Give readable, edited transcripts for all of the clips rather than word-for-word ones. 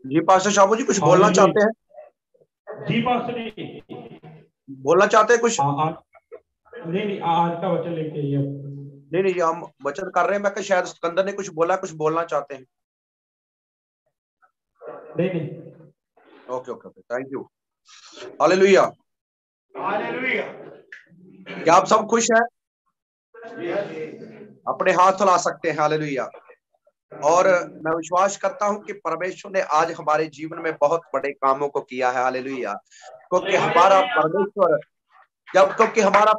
जी pastor शाबू जी कुछ बोलना चाहते हैं? जी पास्टर जी बोलना चाहते हैं कुछ? नहीं, आज का वचन लेके आइए। नहीं नहीं, हम वचन कर रहे हैं। मैं कि शायद सिकंदर ने कुछ बोला, कुछ बोलना चाहते हैं। नहीं। Okay okay okay, thank you. Hallelujah. Hallelujah. क्या आप सब खुश हैं? अपने हाथ हिला सकते हैं। हालेलुया। और मैं विश्वास करता हूं कि परमेश्वर ने आज हमारे जीवन में बहुत बड़े कामों को किया है। हालेलुया। क्योंकि हमारा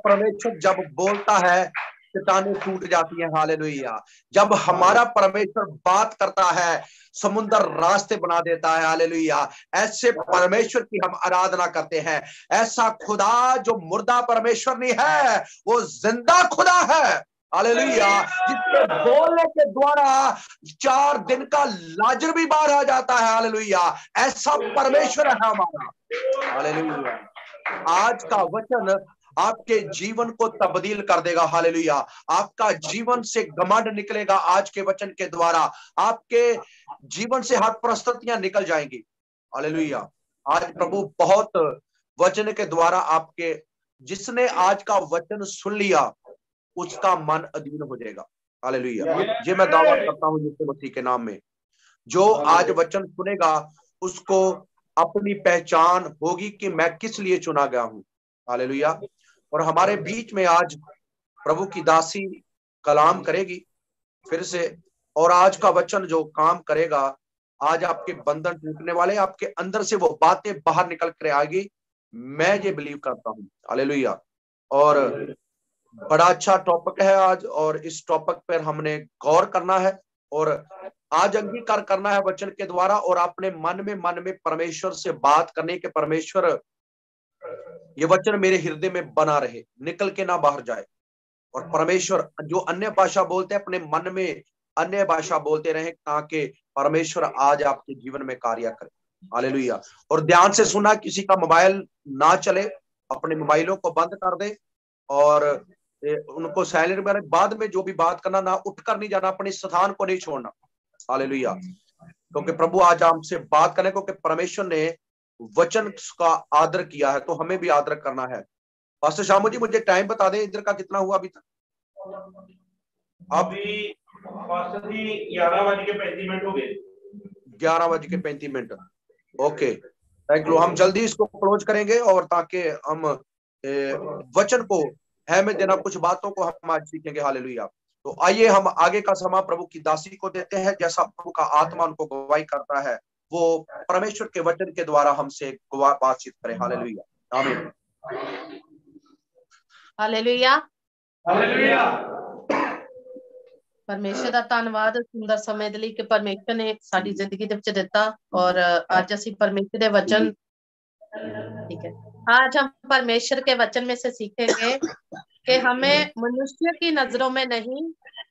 परमेश्वर जब बोलता है चट्टानें टूट जाती हैं। हालेलुया। जब हमारा परमेश्वर बात करता है समुद्र रास्ते बना देता है। हालेलुया। ऐसे परमेश्वर की हम आराधना करते हैं। ऐसा खुदा जो मुर्दा परमेश्वर नहीं है, वो जिंदा खुदा है। हालेलुया। जिसके बोलने के द्वारा 4 दिन का लाजर भी बाहर आ जाता है। हालेलुया। ऐसा परमेश्वर है हमारा। हालेलुया। आज का वचन आपके जीवन को तब्दील कर देगा। हालेलुया। आपका जीवन से घमंड निकलेगा आज के वचन के द्वारा। आपके जीवन से हर परिस्थितियां निकल जाएंगी। हालेलुया। आज प्रभु बहुत वचन के द्वारा आपके, जिसने आज का वचन सुन लिया उसका मन अधीन हो जाएगा। हालेलुया। ये मैं दावा करता हूं यीशु मसीह के नाम में। जो आज वचन सुनेगा उसको अपनी पहचान होगी कि मैं किस लिए चुना गया हूं। हालेलुया। और हमारे बीच में आज प्रभु की दासी कलाम करेगी फिर से। और आज का वचन जो काम करेगा, आज आपके बंधन टूटने वाले, आपके अंदर से वो बातें बाहर निकल कर आएगी। मैं ये बिलीव करता हूँ। हालेलुया। और बड़ा अच्छा टॉपिक है आज, और इस टॉपिक पर हमने गौर करना है और आज अंगीकार करना है वचन के द्वारा। और अपने मन में परमेश्वर से बात करने के, परमेश्वर ये वचन मेरे हृदय में बना रहे, निकल के ना बाहर जाए। और परमेश्वर जो अन्य भाषा बोलते हैं अपने मन में अन्य भाषा बोलते रहे, ताकि परमेश्वर आज आपके जीवन में कार्य करे। हालेलुया। और ध्यान से सुना, किसी का मोबाइल ना चले, अपने मोबाइलों को बंद कर दे और उनको साइलेंट में। बाद में जो भी बात करना, ना उठकर नहीं जाना, अपने स्थान को नहीं छोड़ना। हालेलुया। क्योंकि प्रभु आज हमसे बात करने, क्योंकि परमेश्वर ने वचन का आदर किया है तो हमें भी आदर करना है। पास्टर शामू जी मुझे टाइम बता दें इधर का कितना हुआ अभी तक? अभी पास्टर जी 11:35 हो गए। 11:35। Okay, thank you. हम जल्दी इसको क्लोज करेंगे और ताकि हम वचन को अहमियत देना, कुछ बातों को हम आज सीखेंगे। हालेलुया। तो आइए हम आगे का समय प्रभु की दासी को देते हैं। जैसा प्रभु का आत्मा उनको गवाही करता है, वो परमेश्वर के वचन के द्वारा हमसे बातचीत करें। हालेलुया। आमीन। हालेलुया। हालेलुया। परमेश्वर ਦਾ ਧੰਨਵਾਦ ਸੁੰਦਰ ਸਮੇਂ ਦੇ ਲਈ ਕਿ ਪਰਮੇਸ਼ਰ ਨੇ ਸਾਡੀ ਜ਼ਿੰਦਗੀ ਦੇ ਵਿੱਚ ਦਿੱਤਾ। और आज ਅਸੀਂ परमेश्वर के वचन, ठीक है, आज हम परमेश्वर के वचन में से सीखेंगे कि हमें मनुष्य की नजरों में नहीं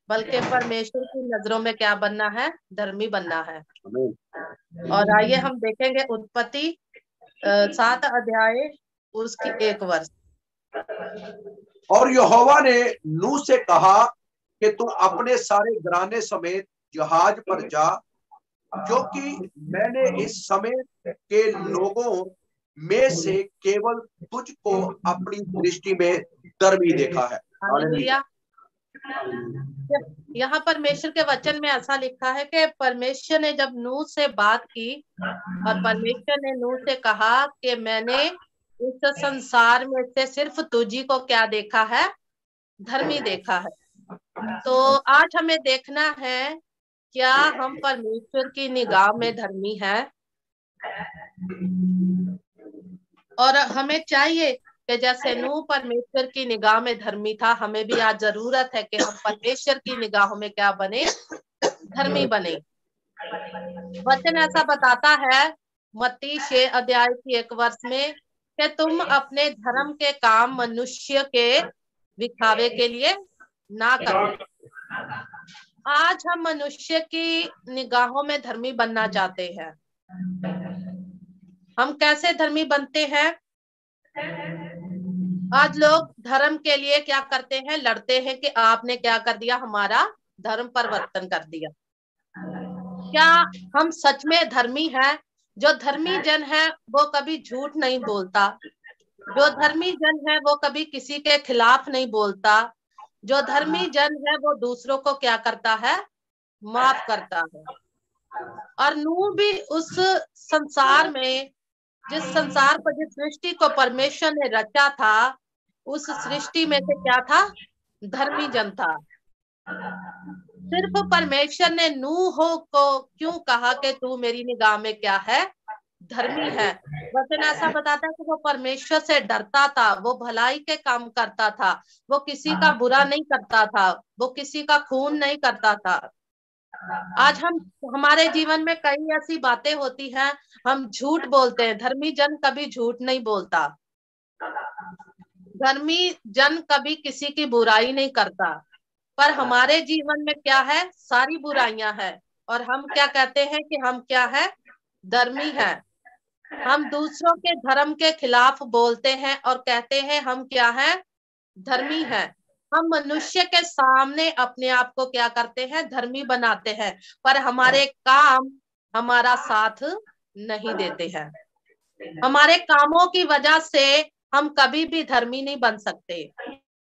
बल्कि परमेश्वर की नजरों में क्या बनना है, धर्मी बनना है। और आइए हम देखेंगे उत्पत्ति 7 अध्याय उसकी 1 वर्ष। और यहोवा ने नूह से कहा कि तू अपने सारे घराने समेत जहाज पर जा, क्योंकि मैंने इस समय के लोगों में से केवल तुझको अपनी दृष्टि में धर्मी देखा है। हालेलुया। यहाँ परमेश्वर के वचन में ऐसा लिखा है कि परमेश्वर ने जब नूह से बात की और परमेश्वर ने नूह से कहा कि मैंने इस संसार में से सिर्फ तुझी को क्या देखा है, धर्मी देखा है। तो आज हमें देखना है क्या हम परमेश्वर की निगाह में धर्मी हैं। और हमें चाहिए कि जैसे नूह परमेश्वर की निगाह में धर्मी था, हमें भी आज जरूरत है कि हम परमेश्वर की निगाहों में क्या बने, धर्मी बने। वचन ऐसा बताता है मत्ती 6 अध्याय की 1 वर्ष में कि तुम अपने धर्म के काम मनुष्य के दिखावे के लिए ना करो। आज हम मनुष्य की निगाहों में धर्मी बनना चाहते हैं। हम कैसे धर्मी बनते हैं? आज लोग धर्म के लिए क्या करते हैं, लड़ते हैं कि आपने क्या कर दिया, हमारा धर्म परिवर्तन कर दिया। क्या हम सच में धर्मी हैं? जो धर्मी जन है वो कभी झूठ नहीं बोलता, जो धर्मी जन है वो कभी किसी के खिलाफ नहीं बोलता, जो धर्मी जन है वो दूसरों को क्या करता है? माफ करता है। और नूह भी उस संसार में, जिस संसार को, जिस सृष्टि को परमेश्वर ने रचा था, उस सृष्टि में से क्या था? धर्मी जन था। सिर्फ परमेश्वर ने नूह को क्यों कहा कि तू मेरी निगाह में क्या है? धर्मी है। वचन ऐसा बताता है कि वो परमेश्वर से डरता था, वो भलाई के काम करता था, वो किसी का बुरा नहीं करता था, वो किसी का खून नहीं करता था। आज हमारे जीवन में कई ऐसी बातें होती हैं, हम झूठ बोलते हैं। धर्मी जन कभी झूठ नहीं बोलता, धर्मी जन कभी किसी की बुराई नहीं करता। पर हमारे जीवन में क्या है? सारी बुराइयां हैं। और हम क्या कहते हैं कि हम क्या है? धर्मी है। हम दूसरों के धर्म के खिलाफ बोलते हैं और कहते हैं हम क्या है? धर्मी है। हम मनुष्य के सामने अपने आप को क्या करते हैं? धर्मी बनाते हैं, पर हमारे काम हमारा साथ नहीं देते हैं। हमारे कामों की वजह से हम कभी भी धर्मी नहीं बन सकते।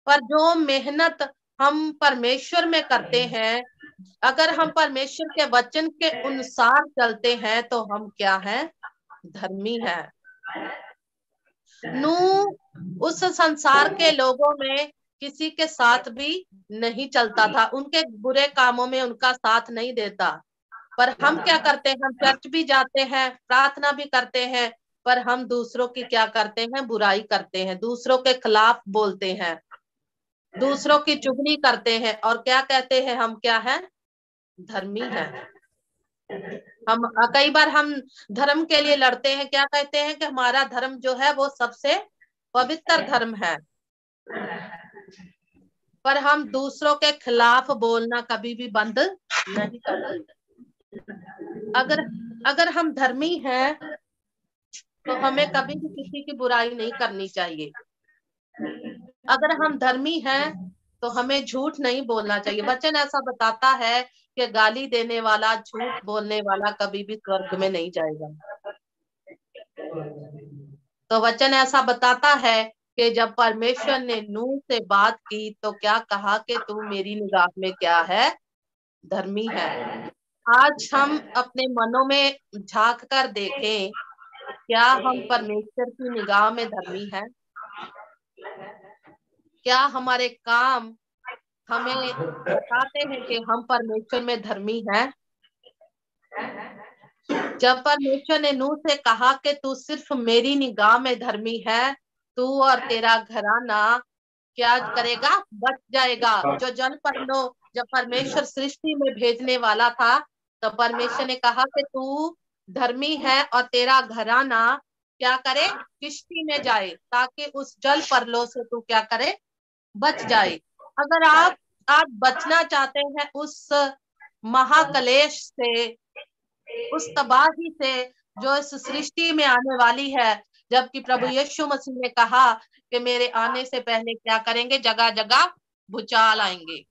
पर जो मेहनत हम परमेश्वर में करते हैं, अगर हम परमेश्वर के वचन के अनुसार चलते हैं तो हम क्या हैं? धर्मी है। नूह उस संसार के लोगों में किसी के साथ भी नहीं चलता था, उनके बुरे कामों में उनका साथ नहीं देता। पर हम क्या करते हैं? हम चर्च भी जाते हैं, प्रार्थना भी करते हैं, पर हम दूसरों की क्या करते हैं? बुराई करते हैं, दूसरों के खिलाफ बोलते हैं, दूसरों की चुगली करते हैं और क्या कहते हैं? हम क्या हैं? धर्मी हैं। हम कई बार हम धर्म के लिए लड़ते हैं, क्या कहते हैं कि हमारा धर्म जो है वो सबसे पवित्र धर्म है। पर हम दूसरों के खिलाफ बोलना कभी भी बंद नहीं करते। अगर हम धर्मी हैं तो हमें कभी भी किसी की बुराई नहीं करनी चाहिए। अगर हम धर्मी हैं तो हमें झूठ नहीं बोलना चाहिए। वचन ऐसा बताता है कि गाली देने वाला, झूठ बोलने वाला कभी भी स्वर्ग में नहीं जाएगा। तो वचन ऐसा बताता है कि जब परमेश्वर ने नूह से बात की तो क्या कहा कि तू मेरी निगाह में क्या है? धर्मी है। आज हम अपने मनों में झांक कर देखें, क्या हम परमेश्वर की निगाह में धर्मी हैं? क्या हमारे काम हमें बताते हैं कि हम परमेश्वर में धर्मी हैं? जब परमेश्वर ने नूह से कहा कि तू सिर्फ मेरी निगाह में धर्मी है, तू और तेरा घराना क्या करेगा? बच जाएगा। जो जब परमेश्वर सृष्टि में भेजने वाला था तो परमेश्वर ने कहा कि तू धर्मी है और तेरा घराना क्या करे? किश्ती में जाए, ताकि उस जल परलो से तू क्या करे? बच जाए। अगर आप आज बचना चाहते हैं उस महाक्लेश से, उस तबाही से जो इस सृष्टि में आने वाली है, जबकि प्रभु यीशु मसीह ने कहा कि मेरे आने से पहले क्या करेंगे? जगह जगह भूचाल आएंगे।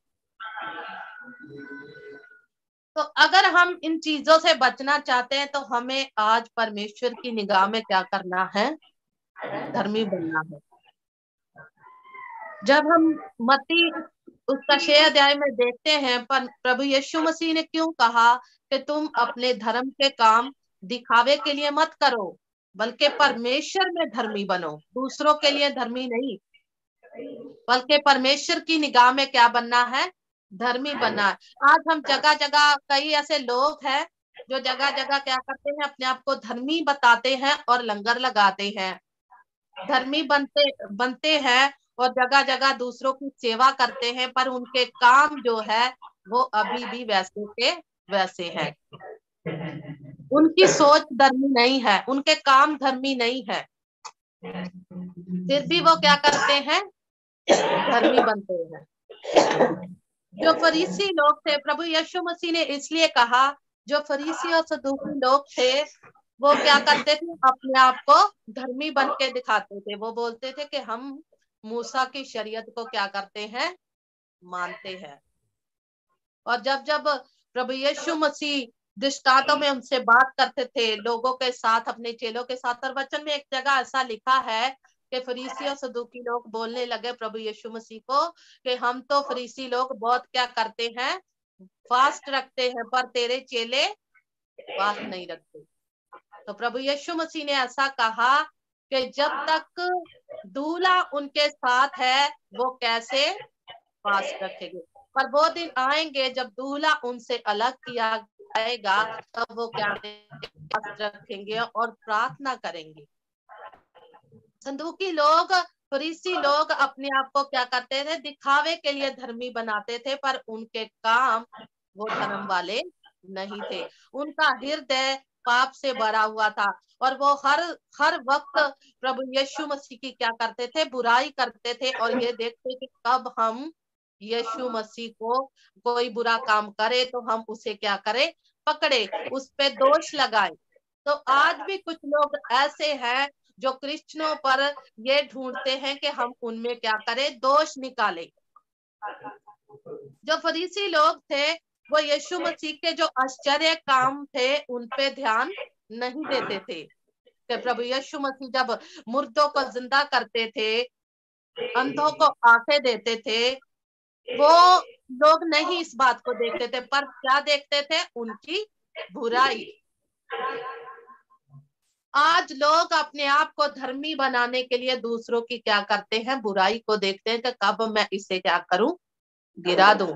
तो अगर हम इन चीजों से बचना चाहते हैं तो हमें आज परमेश्वर की निगाह में क्या करना है? धर्मी बनना है। जब हम मत्ती उसका 6 अध्याय में देखते हैं, पर प्रभु यीशु मसीह ने क्यों कहा कि तुम अपने धर्म के काम दिखावे के लिए मत करो, बल्कि परमेश्वर में धर्मी बनो। दूसरों के लिए धर्मी नहीं, बल्कि परमेश्वर की निगाह में क्या बनना है? धर्मी बनना है। आज हम जगह जगह कई ऐसे लोग हैं जो जगह जगह क्या करते हैं? अपने आप को धर्मी बताते हैं और लंगर लगाते हैं, धर्मी बनते हैं और जगह जगह दूसरों की सेवा करते हैं, पर उनके काम जो है वो अभी भी वैसे के वैसे हैं। उनकी सोच धर्मी नहीं है, उनके काम धर्मी नहीं है, फिर भी वो क्या करते हैं? धर्मी बनते हैं। जो फरीसी लोग थे, प्रभु यीशु मसीह ने इसलिए कहा, जो फरीसी और सदूकी लोग थे वो क्या करते थे? अपने आप को धर्मी बन के दिखाते थे। वो बोलते थे कि हम मूसा की शरीयत को क्या करते हैं? मानते हैं। और जब जब प्रभु यीशु मसीह दृष्टांतों में उनसे बात करते थे, लोगों के साथ, अपने चेलों के साथ। और वचन में एक जगह ऐसा लिखा है कि फरीसी और सदूकी लोग बोलने लगे प्रभु यीशु मसीह को कि हम तो फरीसी लोग बहुत क्या करते हैं, फास्ट रखते हैं, पर तेरे चेले फास्ट नहीं रखते। तो प्रभु यीशु मसीह ने ऐसा कहा कि जब तक दूल्हा उनके साथ है वो कैसे फास्ट रखेंगे, पर वो दिन आएंगे जब दूल्हा उनसे अलग किया जाएगा, तब वो क्या फास्ट रखेंगे और प्रार्थना करेंगे। सदूकी लोग, फरीसी लोग अपने आप को क्या करते थे, दिखावे के लिए धर्मी बनाते थे, पर उनके काम वो धर्म वाले नहीं थे। उनका हृदय पाप से भरा हुआ था और वो हर वक्त प्रभु यीशु मसीह की क्या करते थे, बुराई करते थे और ये देखते कि कब हम यीशु मसीह को कोई बुरा काम करे तो हम उसे क्या करें, पकड़े, उस पे दोष लगाए। तो आज भी कुछ लोग ऐसे हैं जो क्रिश्चियनों पर ये ढूंढते हैं कि हम उनमें क्या करें, दोष निकालें। जो फरीसी लोग थे वो यीशु मसीह के जो आश्चर्य काम थे उन पे ध्यान नहीं देते थे कि प्रभु यीशु मसीह जब मुर्दों को जिंदा करते थे, अंधों को आंखें देते थे, वो लोग नहीं इस बात को देखते थे, पर क्या देखते थे, उनकी बुराई। आज लोग अपने आप को धर्मी बनाने के लिए दूसरों की क्या करते हैं, बुराई को देखते हैं कि कब मैं इसे क्या करूं, गिरा दूं।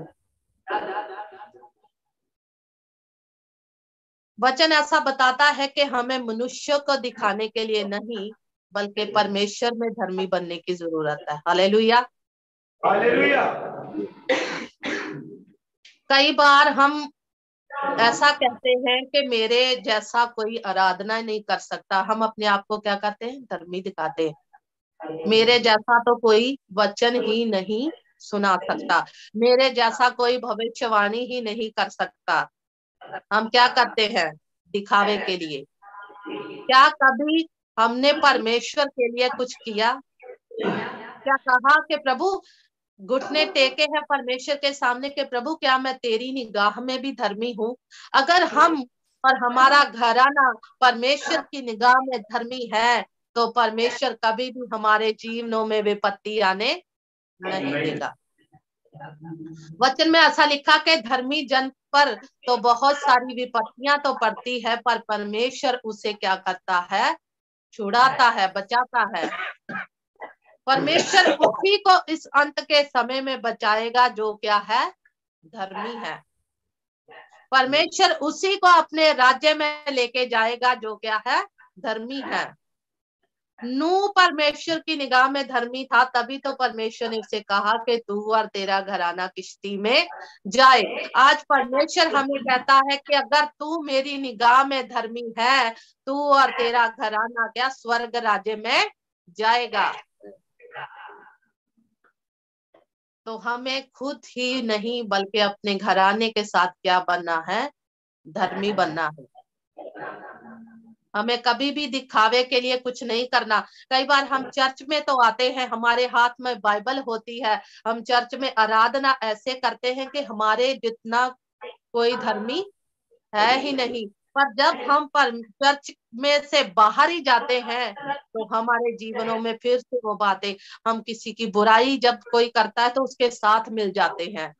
वचन ऐसा बताता है कि हमें मनुष्य को दिखाने के लिए नहीं बल्कि परमेश्वर में धर्मी बनने की जरूरत है। Hallelujah, hallelujah. कई बार हम ऐसा कहते हैं कि मेरे जैसा कोई आराधना नहीं कर सकता। हम अपने आप को क्या करते हैं, धर्मी दिखाते हैं। मेरे जैसा तो कोई वचन ही नहीं सुना सकता, मेरे जैसा कोई भविष्यवाणी ही नहीं कर सकता। हम क्या करते हैं, दिखावे के लिए। क्या कभी हमने परमेश्वर के लिए कुछ किया? क्या कहा कि प्रभु, घुटने टेके हैं परमेश्वर के सामने के प्रभु क्या मैं तेरी निगाह में भी धर्मी हूँ? अगर हम और हमारा घराना परमेश्वर की निगाह में धर्मी है तो परमेश्वर कभी भी हमारे जीवनों में विपत्ति आने नहीं देगा। वचन में ऐसा लिखा कि धर्मी जन पर तो बहुत सारी विपत्तियां तो पड़ती है, पर परमेश्वर उसे क्या करता है, छुड़ाता है, बचाता है। परमेश्वर उसी को इस अंत के समय में बचाएगा जो क्या है, धर्मी है। परमेश्वर उसी को अपने राज्य में लेके जाएगा जो क्या है, धर्मी है। नूह परमेश्वर की निगाह में धर्मी था, तभी तो परमेश्वर ने उसे कहा कि तू और तेरा घराना किश्ती में जाए। आज परमेश्वर हमें कहता है कि अगर तू मेरी निगाह में धर्मी है, तू और तेरा घराना क्या स्वर्ग राज्य में जाएगा। तो हमें खुद ही नहीं बल्कि अपने घराने के साथ क्या बनना है, धर्मी बनना है। हमें कभी भी दिखावे के लिए कुछ नहीं करना। कई बार हम चर्च में तो आते हैं, हमारे हाथ में बाइबल होती है, हम चर्च में आराधना ऐसे करते हैं कि हमारे जितना कोई धर्मी है ही नहीं, पर जब हम पर चर्च में से बाहर ही जाते हैं तो हमारे जीवनों में फिर से वो बातें, हम किसी की बुराई जब कोई करता है तो उसके साथ मिल जाते हैं।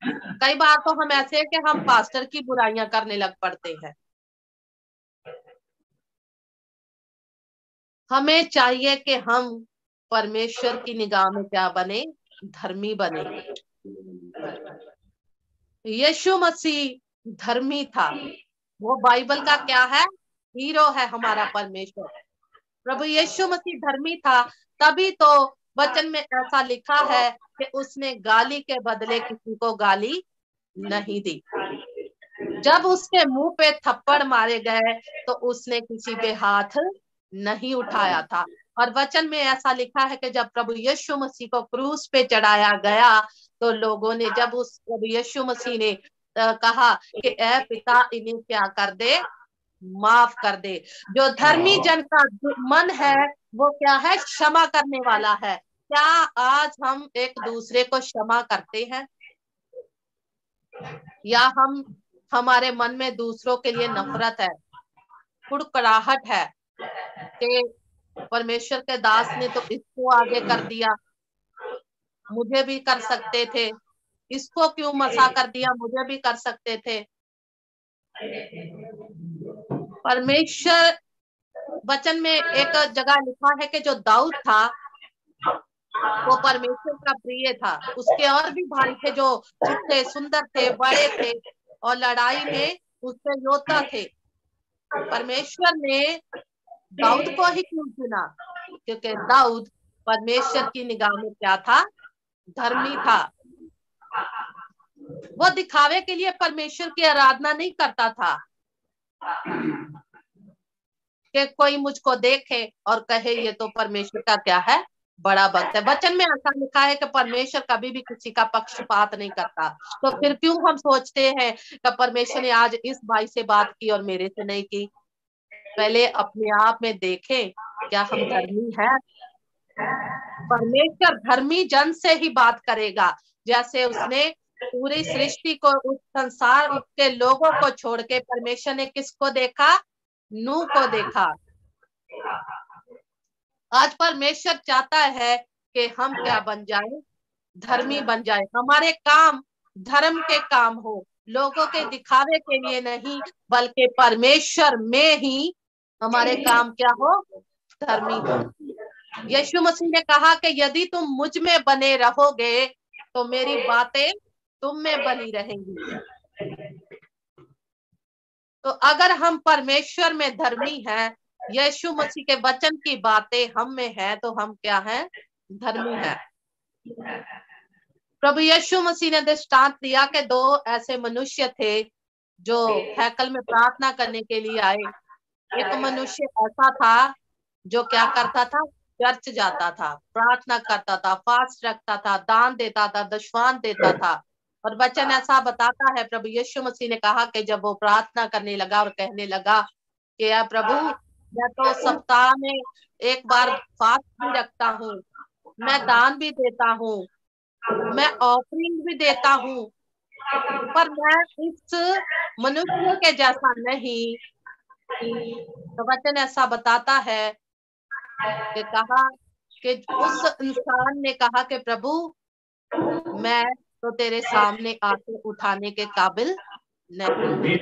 कई बार तो हम ऐसे हैं कि हम पास्टर की बुराइयां करने लग पड़ते हैं। हमें चाहिए कि हम परमेश्वर की निगाह में क्या बने, धर्मी बने। यीशु मसीह धर्मी था, वो बाइबल का क्या है, हीरो है हमारा परमेश्वर। प्रभु यीशु मसीह धर्मी था, तभी तो वचन में ऐसा लिखा है कि उसने गाली के बदले किसी को गाली नहीं दी। जब उसके मुंह पे थप्पड़ मारे गए तो उसने किसी पे हाथ नहीं उठाया था। और वचन में ऐसा लिखा है कि जब प्रभु यीशु मसीह को क्रूस पे चढ़ाया गया तो लोगों ने, जब उस प्रभु यीशु मसीह ने कहा कि ए पिता इन्हें क्या कर दे, माफ कर दे। जो धर्मी जन का मन है वो क्या है, क्षमा करने वाला है। क्या आज हम एक दूसरे को क्षमा करते हैं, या हम हमारे मन में दूसरों के लिए नफरत है, कुड़कुड़ाहट है कि परमेश्वर के दास ने तो इसको आगे कर दिया, मुझे भी कर सकते थे, इसको क्यों मसा कर दिया, मुझे भी कर सकते थे। परमेश्वर वचन में एक जगह लिखा है कि जो दाऊद था वो परमेश्वर का प्रिय था, उसके और भी भाई थे जो थे, सुंदर थे, बड़े थे और लड़ाई में उससे योद्धा थे। परमेश्वर ने दाऊद को ही क्यों चुना? क्योंकि दाऊद परमेश्वर की निगाह में क्या था? धर्मी था। वो दिखावे के लिए परमेश्वर की आराधना नहीं करता था कि कोई मुझको देखे और कहे ये तो परमेश्वर का क्या है, बड़ा भक्त है। वचन में ऐसा लिखा है कि परमेश्वर कभी भी किसी का पक्षपात नहीं करता। तो फिर क्यों हम सोचते हैं कि परमेश्वर ने आज इस भाई से बात की और मेरे से नहीं की? पहले अपने आप में देखें, क्या हम धर्मी हैं? परमेश्वर धर्मी जन से ही बात करेगा। जैसे उसने पूरी सृष्टि को, उस संसार के लोगों को छोड़ के परमेश्वर ने किसको देखा? नूह को देखा। आज परमेश्वर चाहता है कि हम क्या बन जाए? धर्मी बन जाए। हमारे काम धर्म के काम हो, लोगों के दिखावे के लिए नहीं, बल्कि परमेश्वर में ही हमारे काम क्या हो? धर्मी हो। यीशु मसीह ने कहा कि यदि तुम मुझ में बने रहोगे तो मेरी बातें तुम में बनी रहेंगी। तो अगर हम परमेश्वर में धर्मी हैं, यीशु मसीह के वचन की बातें हम में है, तो हम क्या हैं? धर्मी हैं। प्रभु यीशु मसीह ने दृष्टांत दिया कि दो ऐसे मनुष्य थे जो हैकल में प्रार्थना करने के लिए आए। एक मनुष्य ऐसा था जो क्या करता था? चर्च जाता था, प्रार्थना करता था, फास्ट रखता था, दान देता था, दशवान देता था। और वचन ऐसा बताता है, प्रभु यीशु मसीह ने कहा कि जब वो प्रार्थना करने लगा और कहने लगा कि या प्रभु, मैं तो सप्ताह में एक बार फास्ट भी रखता हूँ, मैं दान भी देता हूँ, मैं ऑफरिंग भी देता हूँ, पर मैं इस मनुष्य के जैसा नहीं। तो वचन ऐसा बताता है कि कहा कि उस इंसान ने कहा कि प्रभु, मैं तो तेरे सामने आके उठाने के काबिल नहीं हूँ।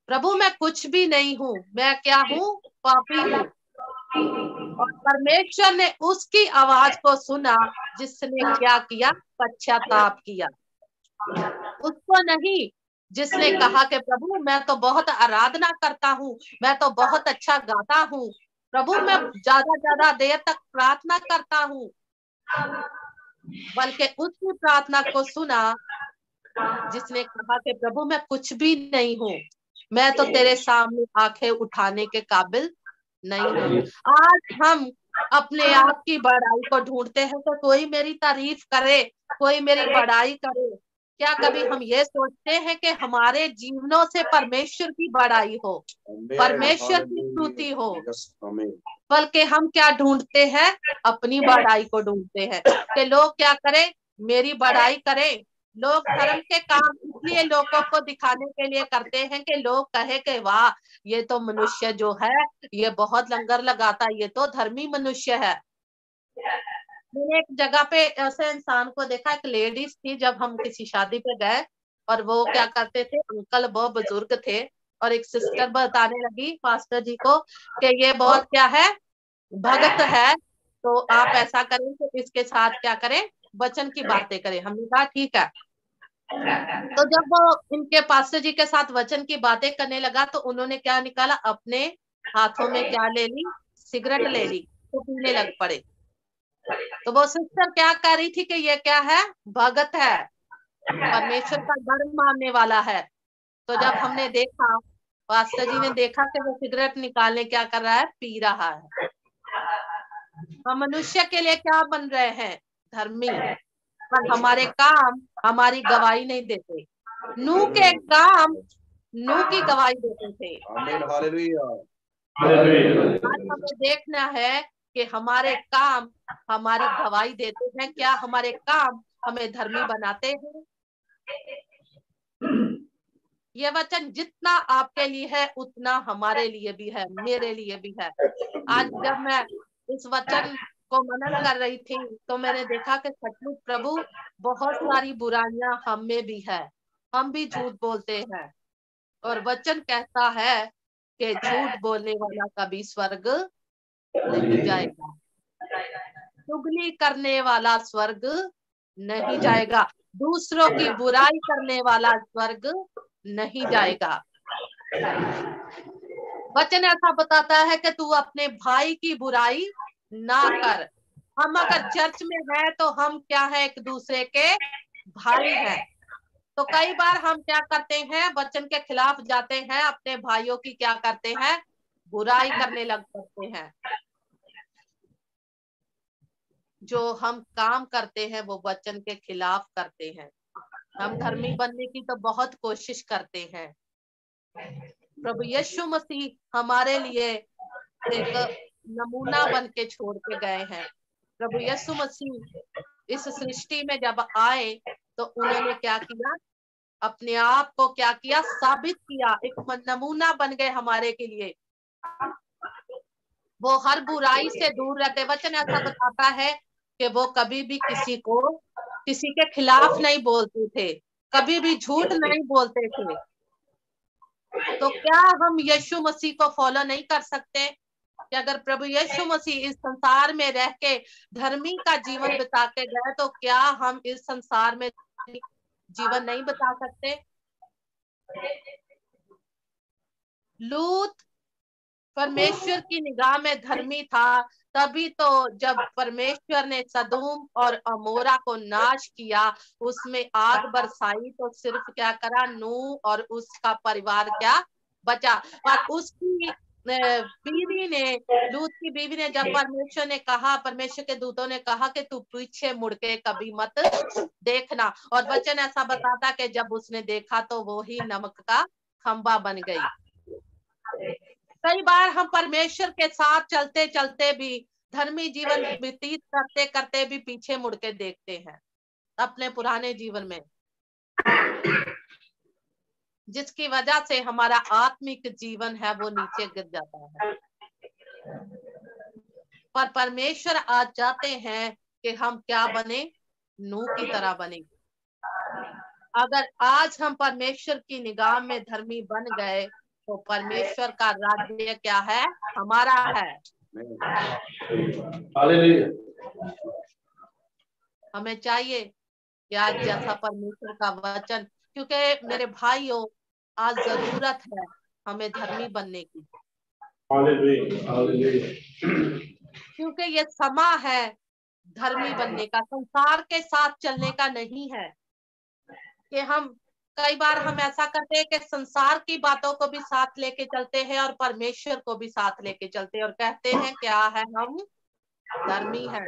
प्रभु, मैं कुछ भी नहीं हूँ, मैं क्या हूँ? पापी हूँ। और परमेश्वर ने उसकी आवाज को सुना जिसने क्या किया? पश्चाताप किया। उसको नहीं जिसने कहा कि प्रभु, मैं तो बहुत आराधना करता हूँ, मैं तो बहुत अच्छा गाता हूँ, प्रभु मैं ज्यादा देर तक प्रार्थना करता हूँ, बल्कि उसकी प्रार्थना को सुना जिसने कहा कि प्रभु मैं कुछ भी नहीं हूँ, मैं तो तेरे सामने आंखें उठाने के काबिल नहीं हूँ। आज हम अपने आप की बड़ाई को ढूंढते हैं तो कोई मेरी तारीफ करे, कोई मेरी बड़ाई करे। क्या कभी हम ये सोचते हैं कि हमारे जीवनों से परमेश्वर की बड़ाई हो, परमेश्वर की स्तुति हो? बल्कि हम क्या ढूंढते हैं? अपनी बड़ाई को ढूंढते हैं कि लोग क्या करें? मेरी बड़ाई करें। लोग धर्म के काम इसलिए लोगों को दिखाने के लिए करते हैं कि लोग कहे कि वाह, ये तो मनुष्य जो है ये बहुत लंगर लगाता है, ये तो धर्मी मनुष्य है। मैंने एक जगह पे ऐसे इंसान को देखा, एक लेडीज थी, जब हम किसी शादी पे गए और वो क्या करते थे, अंकल बहुत बुजुर्ग थे और एक सिस्टर बताने लगी पास्टर जी को कि ये बहुत क्या है, भगत है, तो आप ऐसा करें कि इसके साथ क्या करें? वचन की बातें करें। हमने कहा ठीक है। तो जब वो इनके पास्टर जी के साथ वचन की बातें करने लगा तो उन्होंने क्या निकाला? अपने हाथों में क्या ले ली? सिगरेट ले ली, तो पीने लग पड़े। तो वो सिस्टर क्या कर रही थी कि ये क्या है? भगत है, परमेश्वर का धर्म मानने वाला है। तो जब हमने देखा, पास्टर जी ने देखा कि वो सिगरेट निकालने क्या कर रहा है? पी रहा है। हम मनुष्य के लिए क्या बन रहे हैं? धर्मी। पर हमारे काम हमारी गवाही नहीं देते। नूह के काम नूह की गवाही देते थे। आज हमें देखना है कि हमारे काम हमारी गवाही देते हैं, क्या हमारे काम हमें धर्मी बनाते हैं? ये वचन जितना आपके लिए है उतना हमारे लिए भी है, मेरे लिए भी है। आज जब मैं इस वचन को मनन कर रही थी तो मैंने देखा कि सचमुच प्रभु बहुत सारी बुराइयां हम में भी है, हम भी झूठ बोलते हैं। और वचन कहता है कि झूठ बोलने वाला कभी स्वर्ग नहीं जाएगा, चुगली करने वाला स्वर्ग नहीं जाएगा, दूसरों की बुराई करने वाला स्वर्ग नहीं जाएगा। वचन ऐसा बताता है कि तू अपने भाई की बुराई ना कर। हम अगर चर्च में हैं तो हम क्या है, एक दूसरे के भाई हैं। तो कई बार हम क्या करते हैं, वचन के खिलाफ जाते हैं, अपने भाइयों की क्या करते हैं, बुराई करने लग पड़ते हैं। जो हम काम करते हैं वो वचन के खिलाफ करते हैं। हम धर्मी बनने की तो बहुत कोशिश करते हैं। प्रभु यीशु मसीह हमारे लिए एक नमूना बन के छोड़ के गए हैं। प्रभु यीशु मसीह इस सृष्टि में जब आए तो उन्होंने क्या किया, अपने आप को क्या किया, साबित किया, एक नमूना बन गए हमारे के लिए। वो हर बुराई से दूर रहते। वचन ऐसा बताता है कि वो कभी भी किसी के खिलाफ नहीं बोलते थे, कभी भी झूठ नहीं बोलते थे। तो क्या हम यीशु मसीह को फॉलो नहीं कर सकते कि अगर प्रभु यीशु मसीह इस संसार में रह के धर्मी का जीवन बिता के गए तो क्या हम इस संसार में जीवन नहीं बिता सकते? लूत परमेश्वर की निगाह में धर्मी था, तभी तो जब परमेश्वर ने सदोम और अमोरा को नाश किया, उसमें आग बरसाई, तो सिर्फ क्या करा, नूह और उसका परिवार क्या बचा। और उसकी बीवी ने, लूत की बीवी ने, जब परमेश्वर ने कहा, परमेश्वर के दूतों ने कहा कि तू पीछे मुड़ के कभी मत देखना, और वचन ऐसा बताता कि जब उसने देखा तो वो ही नमक का खंबा बन गई। कई बार हम परमेश्वर के साथ चलते चलते भी, धर्मी जीवन व्यतीत करते करते भी पीछे मुड़ के देखते हैं अपने पुराने जीवन में, जिसकी वजह से हमारा आत्मिक जीवन है वो नीचे गिर जाता है। पर परमेश्वर आज चाहते हैं कि हम क्या बने, नूह की तरह बने। अगर आज हम परमेश्वर की निगाह में धर्मी बन गए तो परमेश्वर का राज्य क्या है, हमारा है। हमें चाहिए कि आज जैसा परमेश्वर का वचन, क्योंकि मेरे भाइयों आज जरूरत है हमें धर्मी बनने की, क्योंकि ये समय है धर्मी बनने का, संसार के साथ चलने का नहीं है। कि हम कई बार हम ऐसा करते हैं कि संसार की बातों को भी साथ लेके चलते हैं और परमेश्वर को भी साथ लेके चलते हैं और कहते हैं क्या है, हम धर्मी हैं।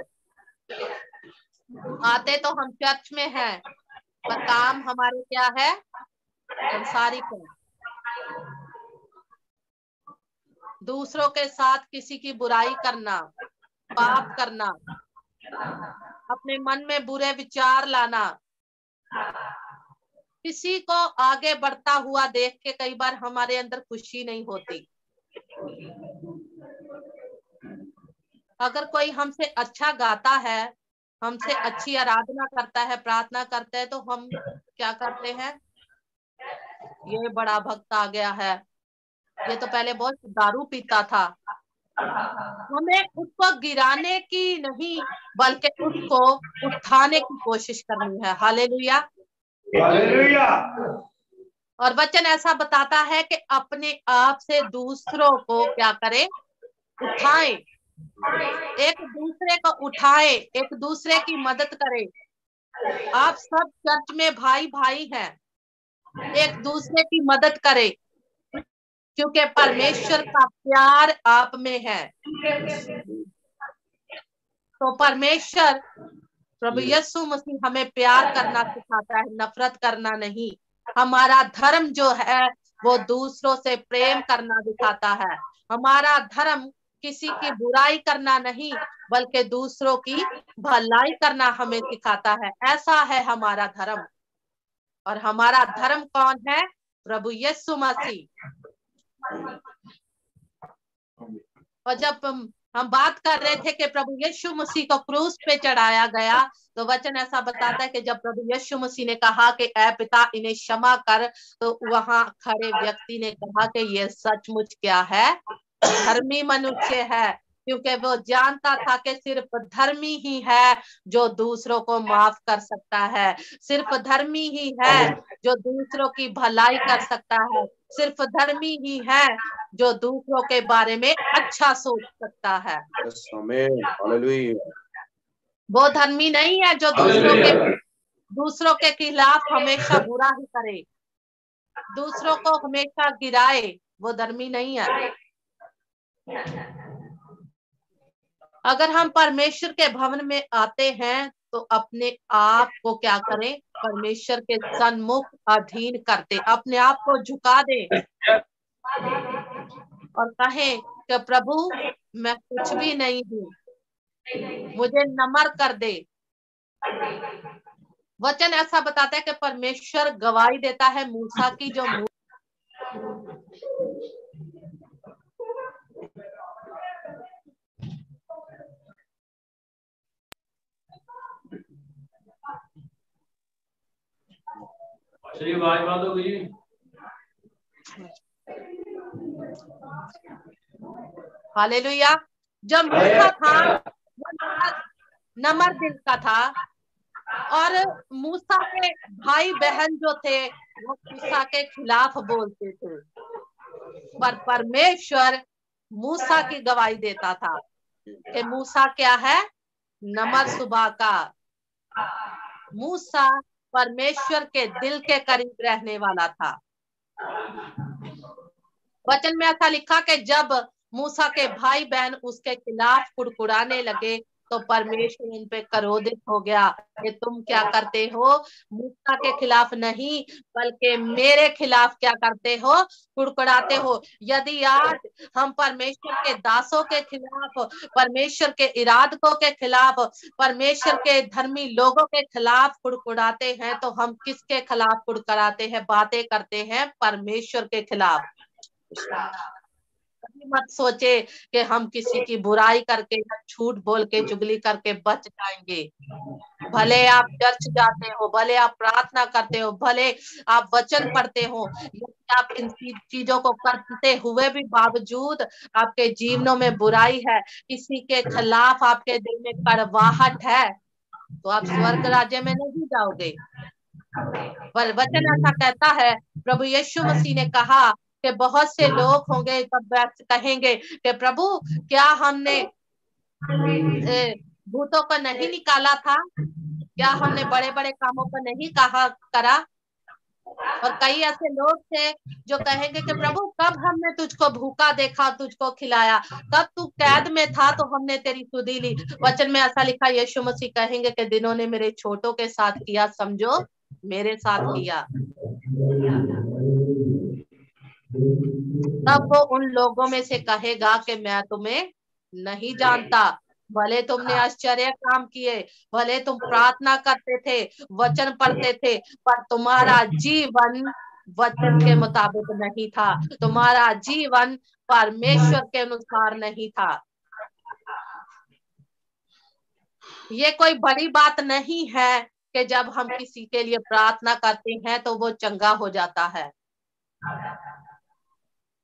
आते तो हम चर्च में हैं पर काम हमारे क्या है, संसारिक है। दूसरों के साथ किसी की बुराई करना, पाप करना, अपने मन में बुरे विचार लाना, किसी को आगे बढ़ता हुआ देख के कई बार हमारे अंदर खुशी नहीं होती। अगर कोई हमसे अच्छा गाता है, हमसे अच्छी आराधना करता है, प्रार्थना करता है, तो हम क्या करते हैं, ये बड़ा भक्त आ गया है, ये तो पहले बहुत दारू पीता था। हमें उसको गिराने की नहीं बल्कि उसको उठाने की कोशिश करनी है। Hallelujah, hallelujah. और वचन ऐसा बताता है कि अपने आप से दूसरों को क्या करें, उठाएं, एक दूसरे को उठाएं, एक दूसरे की मदद करें। आप सब चर्च में भाई भाई हैं, एक दूसरे की मदद करें क्योंकि परमेश्वर का प्यार आप में है। तो परमेश्वर प्रभु यीशु मसीह हमें प्यार करना सिखाता है, नफरत करना नहीं। हमारा धर्म जो है वो दूसरों से प्रेम करना दिखाता है। हमारा धर्म किसी की बुराई करना नहीं बल्कि दूसरों की भलाई करना हमें सिखाता है। ऐसा है हमारा धर्म। और हमारा धर्म कौन है, प्रभु यीशु मसीह। और जब हम बात कर रहे थे कि प्रभु यीशु मसीह को क्रूस पे चढ़ाया गया, तो वचन ऐसा बताता है कि जब प्रभु यीशु मसीह ने कहा कि ऐ पिता इन्हें क्षमा कर, तो वहां खड़े व्यक्ति ने कहा कि ये सचमुच क्या है, धर्मी मनुष्य है, क्योंकि वो जानता था कि सिर्फ धर्मी ही है जो दूसरों को माफ कर सकता है, सिर्फ धर्मी ही है जो दूसरों की भलाई कर सकता है, सिर्फ धर्मी ही है जो दूसरों के बारे में अच्छा सोच सकता है। वो धर्मी नहीं है जो दूसरों के खिलाफ हमेशा बुरा ही करे, दूसरों को हमेशा गिराए, वो धर्मी नहीं है। अगर हम परमेश्वर के भवन में आते हैं तो अपने आप को क्या करें, परमेश्वर के सन्मुख अधीन करते, अपने आप को झुका दे और कहें कि प्रभु मैं कुछ भी नहीं हूँ, मुझे नम्र कर दे। वचन ऐसा बताता है कि परमेश्वर गवाही देता है मूसा की, जो हालेलुया, जब मूसा था नम्र दिल का था और मूसा के भाई बहन जो थे वो मूसा के खिलाफ बोलते थे, पर परमेश्वर मूसा की गवाही देता था कि मूसा क्या है, नम्र स्वभाव का। मूसा परमेश्वर के दिल के करीब रहने वाला था। वचन में ऐसा लिखा कि जब मूसा के भाई बहन उसके खिलाफ कुड़कुड़ाने लगे तो परमेश्वर उन पे क्रोधित हो गया कि तुम क्या करते हो, मूसा के खिलाफ नहीं बल्कि मेरे खिलाफ क्या करते हो, कुड़कुड़ाते हो। यदि आज हम परमेश्वर के दासों के खिलाफ, परमेश्वर के इरादों के खिलाफ, परमेश्वर के धर्मी लोगों के खिलाफ कुड़कुड़ाते हैं तो हम किसके खिलाफ कुड़कुड़ाते हैं, बातें करते हैं परमेश्वर के खिलाफ। मत सोचे कि हम किसी की बुराई करके, झूठ बोल के, चुगली करके बच जाएंगे। भले आप चर्च जाते हो, भले आप प्रार्थना करते हो, भले आप वचन पढ़ते हो, यदि आप इन चीजों को करते हुए भी बावजूद आपके जीवनों में बुराई है, किसी के खिलाफ आपके दिल में कड़वाहट है, तो आप स्वर्ग राज्य में नहीं जाओगे। वचन ऐसा कहता है, प्रभु यीशु मसीह ने कहा कि बहुत से लोग होंगे तब कहेंगे कि प्रभु क्या हमने भूतों को नहीं निकाला था, क्या हमने बड़े बड़े कामों को नहीं करा। और कई ऐसे लोग थे जो कहेंगे कि प्रभु कब हमने तुझको भूखा देखा, तुझको खिलाया, कब तू कैद में था तो हमने तेरी सुधि ली। वचन में ऐसा लिखा, यीशु मसीह कहेंगे कि जिन्होंने मेरे छोटों के साथ किया समझो मेरे साथ किया। तब वो उन लोगों में से कहेगा कि मैं तुम्हें नहीं जानता, भले तुमने आश्चर्य काम किए, भले तुम प्रार्थना करते थे, वचन पढ़ते थे, पर तुम्हारा जीवन वचन के मुताबिक नहीं था, तुम्हारा जीवन परमेश्वर के अनुसार नहीं था। ये कोई बड़ी बात नहीं है कि जब हम किसी के लिए प्रार्थना करते हैं तो वो चंगा हो जाता है।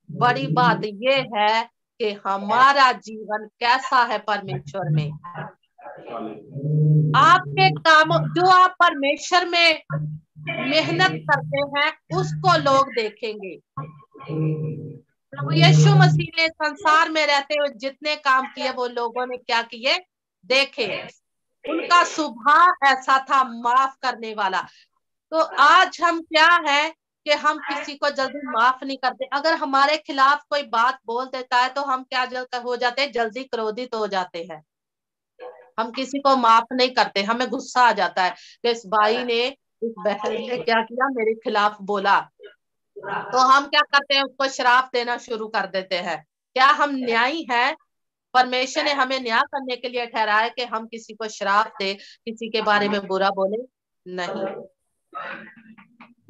बड़ी बात ये है कि हमारा जीवन कैसा है परमेश्वर में। आपके काम जो आप परमेश्वर में मेहनत करते हैं उसको लोग देखेंगे। प्रभु यीशु मसीह ने संसार में रहते हुए जितने काम किए वो लोगों ने क्या किए, देखे। उनका स्वभाव ऐसा था, माफ करने वाला। तो आज हम क्या है कि हम किसी को जल्दी माफ नहीं करते। अगर हमारे खिलाफ कोई बात बोल देता है तो हम क्या हो जाते हैं, जल्दी क्रोधित हो जाते हैं, हम किसी को माफ नहीं करते, हमें गुस्सा आ जाता है कि इस भाई ने, इस बहन ने क्या किया, मेरे खिलाफ बोला, तो हम क्या करते हैं, उसको श्राप देना शुरू कर देते हैं। क्या हम न्यायी हैं? परमेश्वर ने हमें न्याय करने के लिए ठहराया कि हम किसी को श्राप दे, किसी के बारे में बुरा बोले नहीं।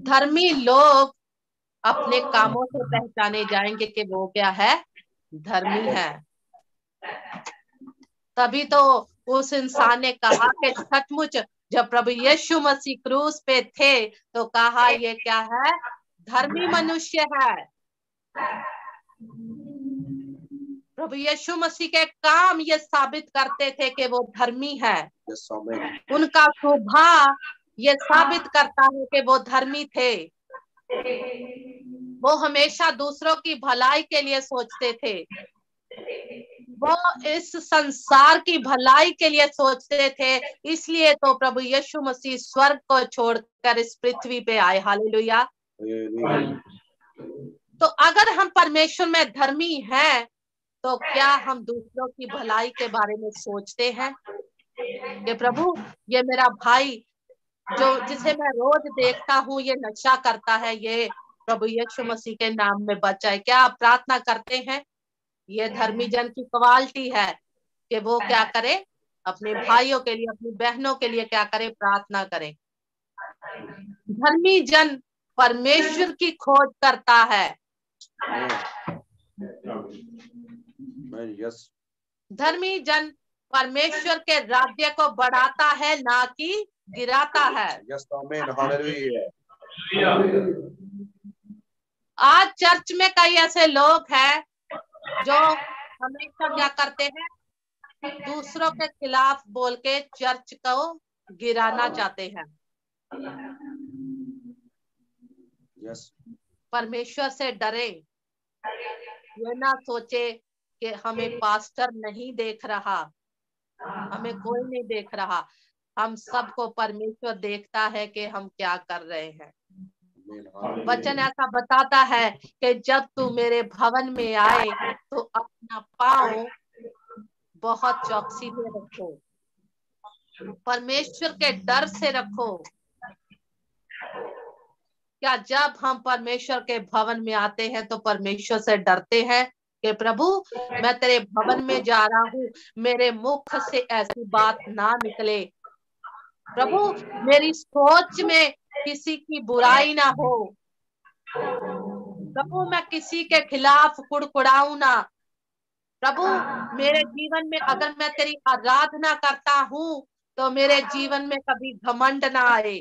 धर्मी लोग अपने कामों से पहचाने जाएंगे कि वो क्या है, धर्मी है। तभी तो उस इंसान ने कहा कि सचमुच जब प्रभु यीशु मसीह क्रूस पे थे तो कहा ये क्या है, धर्मी मनुष्य है। प्रभु यीशु मसीह के काम ये साबित करते थे कि वो धर्मी है। उनका स्वभाव ये साबित करता है कि वो धर्मी थे। वो हमेशा दूसरों की भलाई के लिए सोचते थे। वो इस संसार की भलाई के लिए सोचते थे। इसलिए तो प्रभु यीशु मसीह स्वर्ग को छोड़कर इस पृथ्वी पे आए। हालेलुया। तो अगर हम परमेश्वर में धर्मी हैं तो क्या हम दूसरों की भलाई के बारे में सोचते हैं कि प्रभु ये मेरा भाई जो जिसे मैं रोज देखता हूँ ये नशा करता है, ये प्रभु यीशु मसीह के नाम में बच जाए। क्या आप प्रार्थना करते हैं? ये धर्मी जन की क्वालिटी है कि वो क्या करे, अपने भाइयों के लिए, अपनी बहनों के लिए क्या करे, प्रार्थना करे। धर्मी जन परमेश्वर की खोज करता है। धर्मी जन परमेश्वर के राज्य को बढ़ाता है, ना कि गिराता है। आज चर्च में कई ऐसे लोग हैं जो हमेशा क्या करते हैं, दूसरों के खिलाफ बोल के चर्च को गिराना चाहते हैं। परमेश्वर से डरे। ये ना सोचे कि हमें पास्टर नहीं देख रहा, हमें कोई नहीं देख रहा। हम सबको परमेश्वर देखता है कि हम क्या कर रहे हैं। वचन ऐसा बताता है कि जब तू मेरे भवन में आए तो अपना पाँव बहुत चौकसी में रखो, परमेश्वर के डर से रखो। क्या जब हम परमेश्वर के भवन में आते हैं तो परमेश्वर से डरते हैं कि प्रभु मैं तेरे भवन में जा रहा हूँ, मेरे मुख से ऐसी बात ना निकले, प्रभु मेरी सोच में किसी की बुराई ना हो, प्रभु मैं किसी के खिलाफ कुड़कुड़ाऊं ना, प्रभु मेरे जीवन में अगर मैं तेरी आराधना करता हूँ तो मेरे जीवन में कभी घमंड ना आए।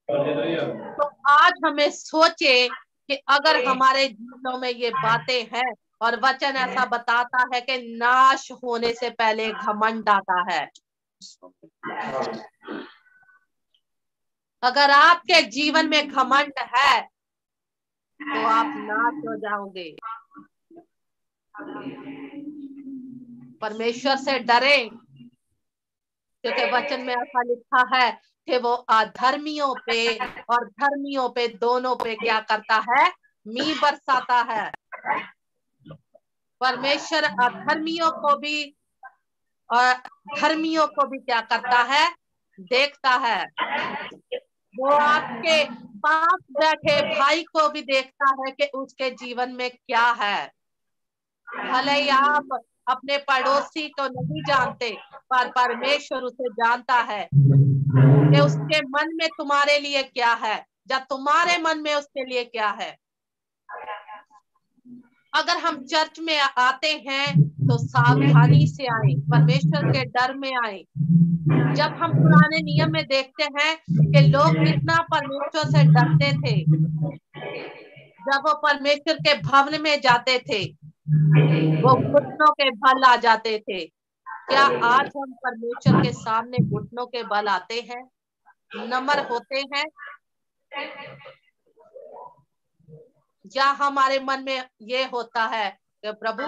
तो आज हमें सोचे कि अगर हमारे जीवनों में ये बातें हैं, और वचन ऐसा बताता है कि नाश होने से पहले घमंड आता है। अगर आपके जीवन में घमंड है तो आप नाश हो जाओगे। परमेश्वर से डरे, क्योंकि वचन में ऐसा लिखा है कि वो अधर्मियों पे और धर्मियों पे दोनों पे क्या करता है, मींह बरसाता है। परमेश्वर अधर्मियों को भी और धर्मियों को भी क्या करता है, देखता है। वो आपके पास बैठे भाई को भी देखता है कि उसके जीवन में क्या है। भले ही आप अपने पड़ोसी को नहीं जानते, पर परमेश्वर उसे जानता है कि उसके मन में तुम्हारे लिए क्या है, जब तुम्हारे मन में उसके लिए क्या है। अगर हम चर्च में आते हैं तो सावधानी से आए, परमेश्वर के डर में आए। जब हम पुराने नियम में देखते हैं कि लोग कितना परमेश्वर से डरते थे, जब वो परमेश्वर के भवन में जाते थे वो घुटनों के बल आ जाते थे। क्या आज हम परमेश्वर के सामने घुटनों के बल आते हैं, नम्र होते हैं, या हमारे मन में ये होता है कि प्रभु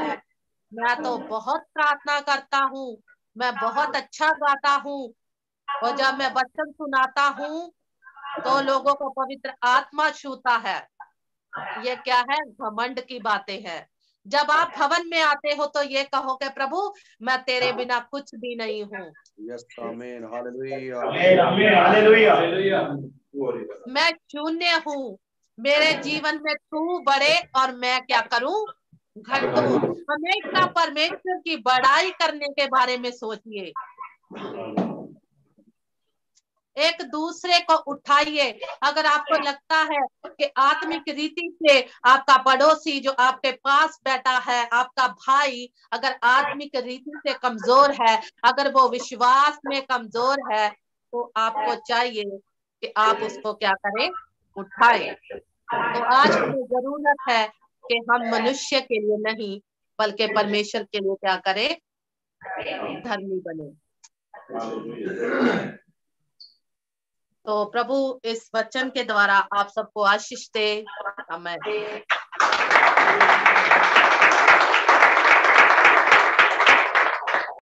मैं तो बहुत प्रार्थना करता हूँ, मैं बहुत अच्छा गाता हूँ, और जब मैं वचन सुनाता हूँ तो लोगों को पवित्र आत्मा छूता है। ये क्या है, घमंड की बातें हैं। जब आप भवन में आते हो तो ये कहो कि प्रभु मैं तेरे बिना कुछ भी नहीं हूँ। मैं शून्य हूँ, मेरे जीवन में तू बढ़े और मैं क्या करूं, घटूं। हमेशा परमेश्वर की बड़ाई करने के बारे में सोचिए। एक दूसरे को उठाइए। अगर आपको लगता है कि आत्मिक रीति से आपका पड़ोसी जो आपके पास बैठा है, आपका भाई अगर आत्मिक रीति से कमजोर है, अगर वो विश्वास में कमजोर है, तो आपको चाहिए कि आप उसको क्या करें, उठाएं। तो आज हमें जरूरत है कि हम मनुष्य के लिए नहीं बल्कि परमेश्वर के लिए क्या करें, धर्मी बने। तो प्रभु इस वचन के द्वारा आप सबको आशीष दे। आमीन।